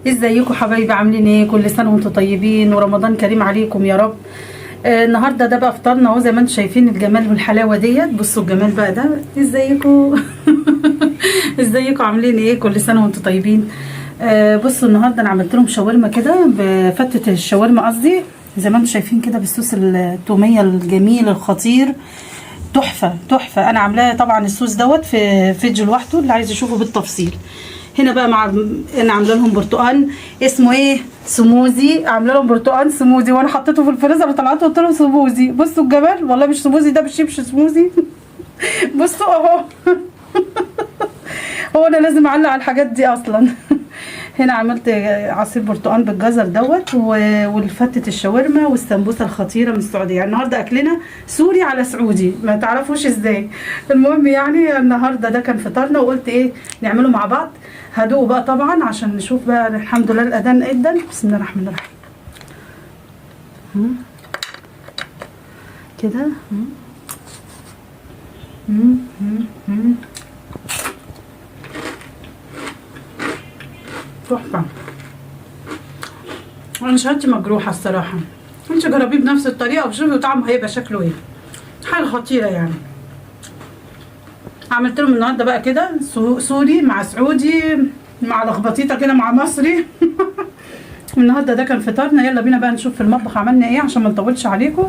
ازيكم حبايبي؟ عاملين ايه؟ كل سنه وانتم طيبين ورمضان كريم عليكم يا رب. النهارده ده بقى فطارنا اهو، زي ما انتم شايفين الجمال والحلاوه ديت. بصوا الجمال بقى ده. ازيكم؟ ازيكم عاملين ايه؟ كل سنه وانتم طيبين. بصوا النهارده انا عملت لهم شاورما كده، بفتة الشاورما قصدي، زي ما انتم شايفين كده، بالصوص التوميه الجميل الخطير. تحفه تحفه. انا عاملاه طبعا الصوص دوت في فيديو لوحده اللي عايز يشوفه بالتفصيل. هنا بقى انا عامله لهم برتقال اسمه ايه، سموزي. عامله لهم برتقال سموزي، وانا حطيته في الفريزر وطلعته قلت لهم سموزي. بصوا الجمال، والله مش سموزي، ده بالشيبش سموزي. بصوا اهو. هو انا لازم اعلق على الحاجات دي اصلا. هنا عملت عصير برتقال بالجزر دوت، والفتة الشاورما والسمبوسه الخطيره من السعوديه. يعني النهارده اكلنا سوري على سعودي، ما تعرفوش ازاي. المهم يعني النهارده ده كان فطارنا، وقلت ايه نعمله مع بعض. هدوق بقى طبعا عشان نشوف بقى. الحمد لله الاذان ادن. بسم الله الرحمن الرحيم. كده تحفه. انا شهادتي مجروحه الصراحه. انت جربيه بنفس الطريقه وشوفي طعمه هيبقى شكله ايه. حاجه خطيره يعني. عملت لهم النهارده بقى كده سوري مع سعودي مع لخبطيطه كده مع مصري. النهارده ده كان فطارنا. يلا بينا بقى نشوف في المطبخ عملنا ايه عشان ما نطولش عليكم،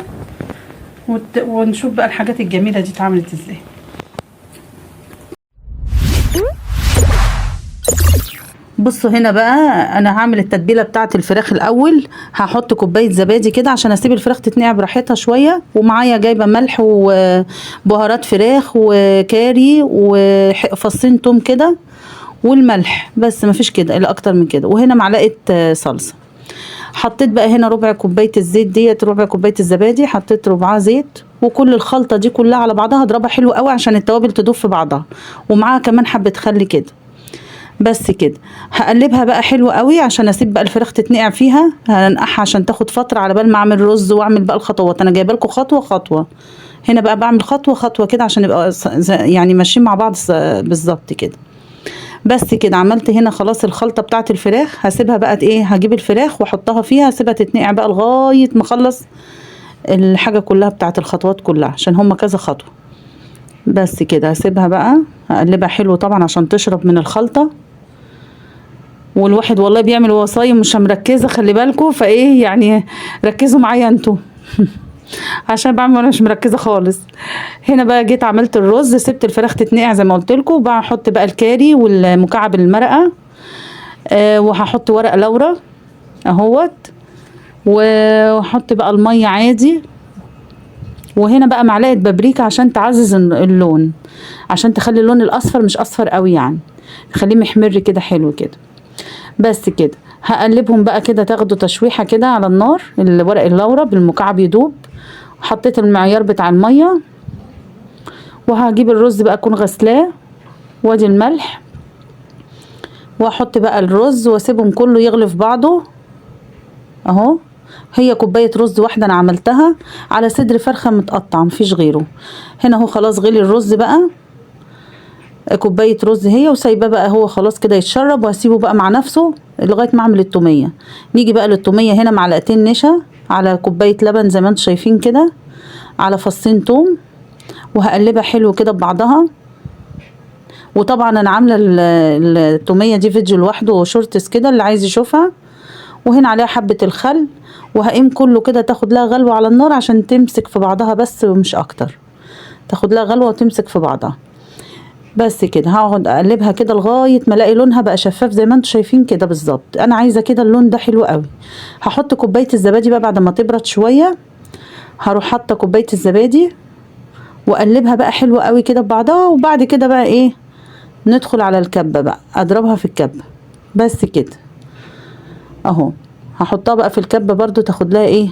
ونشوف بقى الحاجات الجميله دي اتعملت ازاي. بصوا هنا بقى انا هعمل التتبيله بتاعه الفراخ الاول. هحط كوبايه زبادي كده عشان اسيب الفراخ تتنقع براحتها شويه، ومعايا جايبه ملح وبهارات فراخ وكاري وفصين توم كده والملح بس، مفيش كده الا اكتر من كده. وهنا معلقه صلصه. حطيت بقى هنا ربع كوبايه الزيت ديت، ربع كوبايه الزبادي حطيت ربعها زيت، وكل الخلطه دي كلها على بعضها اضربها حلو قوي عشان التوابل تدوب في بعضها، ومعاها كمان حبه خل كده. بس كده هقلبها بقى حلو قوي عشان اسيب بقى الفراخ تتنقع فيها. هنقعها عشان تاخد فتره على بال ما اعمل رز واعمل بقى الخطوات. انا جايبه لكم خطوه خطوه، هنا بقى بعمل خطوه خطوه كده عشان يبقى يعني ماشيين مع بعض بالظبط كده. بس كده عملت هنا خلاص الخلطه بتاعه الفراخ. هسيبها بقى ايه، هجيب الفراخ واحطها فيها، اسيبها تتنقع بقى لغايه ما اخلص الحاجه كلها بتاعه الخطوات كلها عشان هما كذا خطوه. بس كده هسيبها بقى، هقلبها حلو طبعا عشان تشرب من الخلطه. والواحد والله بيعمل وهو صايم مش مركزه، خلي بالكم فايه يعني، ركزوا معايا انتوا. عشان بعمل وانا مش مركزه خالص. هنا بقى جيت عملت الرز، سبت الفراخ تتنقع زي ما قلت لكم. بحط بقى الكاري والمكعب المرقه، وهحط ورق لورا اهوت، وهحط بقى الميه عادي. وهنا بقى معلقه بابريكا عشان تعزز اللون، عشان تخلي اللون الاصفر مش اصفر قوي يعني، تخليه محمر كده حلو كده. بس كده هقلبهم بقى كده، تاخدوا تشويحه كده على النار. الورق اللورا بالمكعب يدوب. حطيت المعيار بتاع الميه، وهجيب الرز بقى اكون غسلاه، وادي الملح، واحط بقى الرز واسيبهم كله يغلي في بعضه اهو. هي كوبايه رز واحده انا عملتها على صدر فرخه متقطع مفيش غيره. هنا اهو خلاص غلي الرز بقى، كوبايه رز هي، وسايباه بقى هو خلاص كده يتشرب، وهسيبه بقى مع نفسه لغايه ما اعمل التوميه. نيجي بقى للتوميه. هنا معلقتين نشا على كوبايه لبن زي ما انتم شايفين كده، على فصين توم، وهقلبها حلو كده ببعضها. وطبعا انا عامله التوميه دي فيديو لوحده وشورتس كده اللي عايز يشوفها. وهنا عليها حبه الخل، وهقيم كله كده تاخد لها غلوه على النار عشان تمسك في بعضها بس ومش اكتر، تاخد لها غلوه وتمسك في بعضها. بس كده هقعد اقلبها كده لغايه ما الاقي لونها بقى شفاف زي ما انتم شايفين كده بالظبط. انا عايزه كده اللون ده حلو قوي. هحط كوبايه الزبادي بقى بعد ما تبرد شويه. هروح حاطه كوبايه الزبادي واقلبها بقى حلو قوي كده ببعضها. وبعد كده بقى ايه، ندخل على الكبه بقى، اضربها في الكبه. بس كده اهو. هحطها بقى في الكبه برضو تاخد لها ايه،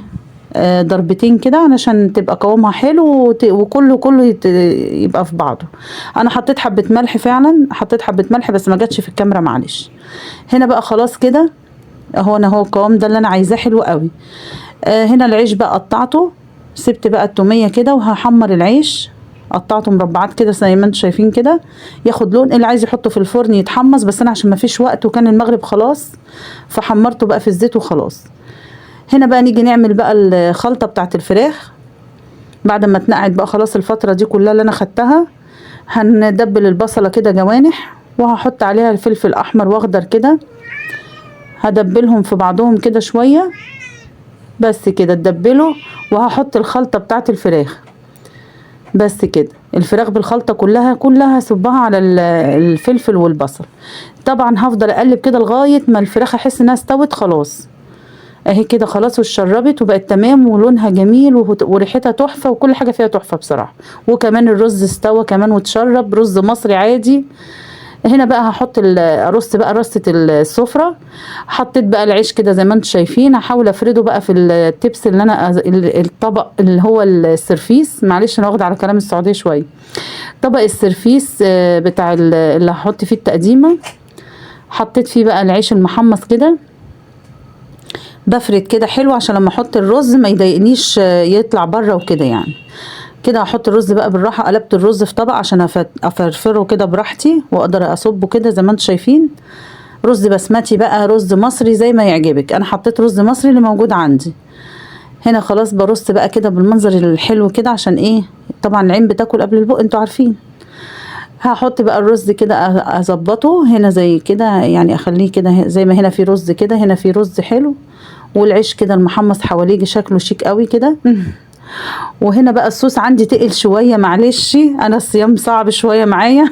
ضربتين كده علشان تبقى قوامها حلو، وكله يبقى في بعضه. انا حطيت حبه ملح فعلا، حطيت حبه ملح بس ما جاتش في الكاميرا معلش. هنا بقى خلاص كده اهو، انا هو القوام ده اللي انا عايزاه حلو قوي. هنا العيش بقى قطعته، سبت بقى التوميه كده وهحمر العيش قطعته مربعات كده زي ما انتم شايفين كده، ياخد لون. اللي عايز يحطه في الفرن يتحمص، بس انا عشان ما فيش وقت وكان المغرب خلاص فحمرته بقى في الزيت وخلاص. هنا بقى نيجي نعمل بقى الخلطه بتاعت الفراخ. بعد ما اتنقعت بقى خلاص الفتره دي كلها اللي انا خدتها، هندبل البصله كده جوانح، وهحط عليها الفلفل احمر واخضر كده، هدبلهم في بعضهم كده شويه بس كده اتدبلوا. وهحط الخلطه بتاعت الفراخ بس كده، الفراخ بالخلطه كلها صبها على الفلفل والبصل. طبعا هفضل اقلب كده لغايه ما الفراخ احس انها استوت خلاص. اهي كده خلاص واتشربت وبقت تمام ولونها جميل وريحتها تحفه وكل حاجه فيها تحفه بصراحه. وكمان الرز استوى كمان واتشرب، رز مصري عادي. هنا بقى هحط ارص بقى رصة السفرة. حطيت بقى العيش كده زي ما انتم شايفين، هحاول افرده بقى في التبس اللي انا الطبق اللي هو السرفيس. معلش انا واخده على كلام السعودية شوية. طبق السرفيس بتاع اللي هحط فيه التقديمة. حطيت فيه بقى العيش المحمص كده، بفرد كده حلو عشان لما احط الرز ما يضايقنيش يطلع بره وكده يعني. كده هحط الرز بقى بالراحه. قلبت الرز في طبق عشان افرفره كده براحتي واقدر اصبه كده زي ما انتم شايفين. رز بسمتي بقى، رز مصري زي ما يعجبك. انا حطيت رز مصري اللي موجود عندي. هنا خلاص برص بقى كده بالمنظر الحلو كده، عشان ايه؟ طبعا العين بتاكل قبل البق انتوا عارفين. هحط بقى الرز كده اظبطه هنا زي كده يعني، اخليه كده زي ما هنا في رز كده، هنا في رز حلو. والعيش كده المحمص حواليه شكله شيك قوي كده. وهنا بقى الصوص عندي تقل شويه، معلش انا الصيام صعب شويه معايا.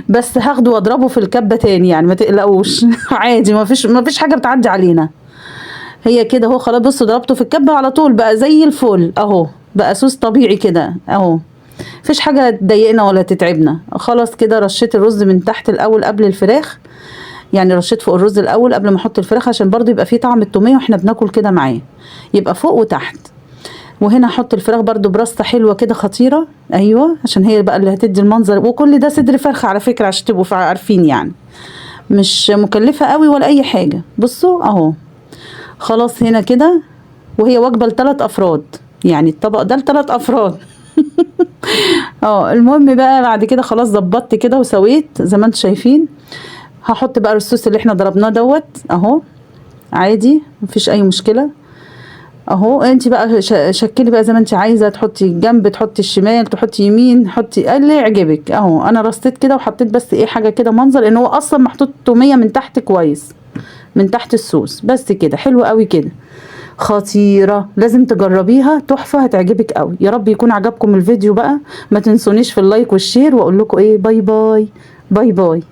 بس هاخده واضربه في الكبه تاني يعني، ما تقلقوش. عادي، ما فيش حاجه بتعدي علينا. هي كده اهو خلاص. بصوا ضربته في الكبه على طول بقى زي الفل اهو، بقى صوص طبيعي كده اهو. مفيش حاجه تضايقنا ولا تتعبنا. خلاص كده رشيت الرز من تحت الاول قبل الفراخ، يعني رشيت فوق الرز الاول قبل ما احط الفراخ عشان برضو يبقى فيه طعم التوميه واحنا بناكل كده معاه، يبقى فوق وتحت. وهنا احط الفراخ برضو برصة حلوة كده خطيرة. ايوه عشان هي بقى اللي هتدي المنظر. وكل ده صدر فرخة على فكرة عشان تبقوا عارفين يعني، مش مكلفة قوي ولا اي حاجة. بصوا اهو خلاص هنا كده. وهي وجبة ل3 افراد يعني، الطبق ده ل3 افراد. المهم بقى بعد كده خلاص ظبطت كده وسويت زي ما انتم شايفين. هحط بقى الصوص اللي احنا ضربناه دوت اهو، عادي مفيش اي مشكلة اهو. انت بقى شكلي بقى زي ما انت عايزه، تحطي جنب، تحطي الشمال، تحطي يمين، حطي اللي يعجبك اهو. انا رصيت كده وحطيت بس ايه حاجه كده منظر، ان هو اصلا محطوط توميه من تحت كويس من تحت الصوص بس كده. حلو قوي كده، خطيره، لازم تجربيها، تحفه، هتعجبك قوي. يا رب يكون عجبكم الفيديو بقى. ما تنسونيش في اللايك والشير، واقول لكم ايه، باي باي. باي باي.